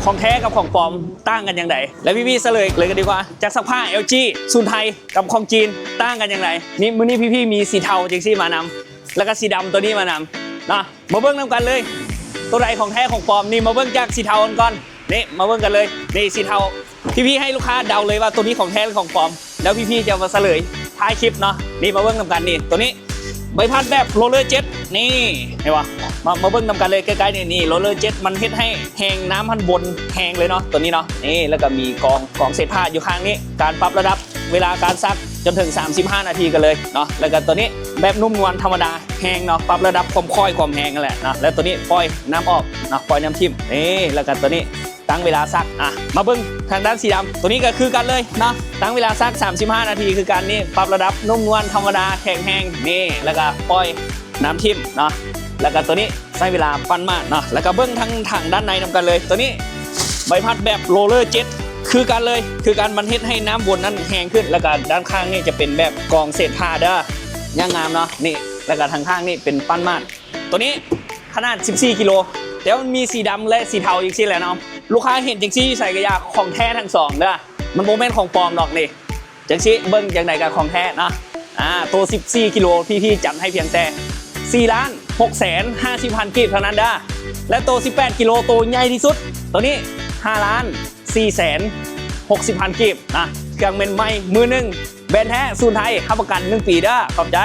ของแท้กับของปลอมต่างกันอย่างไรแล้วพี่ๆเฉลยเลยกันดีกว่าจากซักผ้า LG ศูนย์ไทยกับของจีนต่างกันอย่างไรนี่มื้อนี้พี่ๆมีสีเทาจังซี่มานำแล้วก็สีดำตัวนี้มานำนะมาเบิ่งนำกันเลยตัวใดของแท้ของปลอมนี่มาเบิ่งจากสีเทาก่อนนี่มาเบิ่งกันเลยนี่สีเทาพี่ๆให้ลูกค้าเดาเลยว่าตัวนี้ของแท้หรือของปลอมแล้วพี่ๆจะมาเฉลยท้ายคลิปเนาะนี่มาเบิ่งนำกันนี่ตัวนี้ใบพัดแบบโรลเลอร์เจ็ตนี่เห็นปะมาเบิ่งนำกันเลยใกล้ๆนี่โรลเลอร์เจ็ตมันเฮ็ดให้แห้งน้ำพันบนแห้งเลยเนาะตัวนี้เนาะนี่แล้วก็มีกองเศษผ้าอยู่ข้างนี้การปรับระดับเวลาการซักจนถึง35นาทีกันเลยเนาะแล้วก็ตัวนี้แบบนุ่มนวลธรรมดาแห้งเนาะปรับระดับความค่อยความแห้งนั่นแหละนะแล้วตัวนี้ปล่อยน้ำออกเนาะปล่อยน้ำทิ่มนี่แล้วก็ตัวนี้ตั้งเวลาซักมาเบิ่งทางด้านสีดำตัวนี้ก็คือกันเลยเนาะตั้งเวลาซัก35นาทีคือการนี่ปรับระดับนุ่มนวลธรรมดาแข็งแห้งนี่แล้วก็ปล่อยน้ำทิ่มเนาะแล้วก็ตัวนี้ใช้เวลาปั้นมากเนาะแล้วก็เบิ่งทางถังด้านในนำกันเลยตัวนี้ใบพัดแบบโรลเลอร์เจ็ตคือกันเลยคือการมันเฮ็ดให้น้ำบนนั้นแห้งขึ้นแล้วก็ด้านข้างนี่จะเป็นแบบกองเศษผ้าเด้อย่างงามเนาะนี่แล้วก็ทางข้างนี่เป็นปั้นมากตัวนี้ขนาด14กิโลแต่มันมีสีดำและสีเทาอีกสิแหละเนาะลูกค้าเห็นจังซี่ใส่กระยาของแท้ทั้งสองเด้อมันโมเมนต์ของปลอมดอกนี่จังซี่เบิ้งอย่างไหนกับของแท้นะตัว14กิโลพี่จัดให้เพียงแต่4,650,000 กีบเท่านั้นเด้อและตัว18กิโลตัวใหญ่ที่สุดตัวนี้5,460,000 กีบนะเครื่องเป็นไม้มือหนึ่งแบรนด์แท้ศูนย์ไทยรับประกัน1 ปีเด้อขอบใจ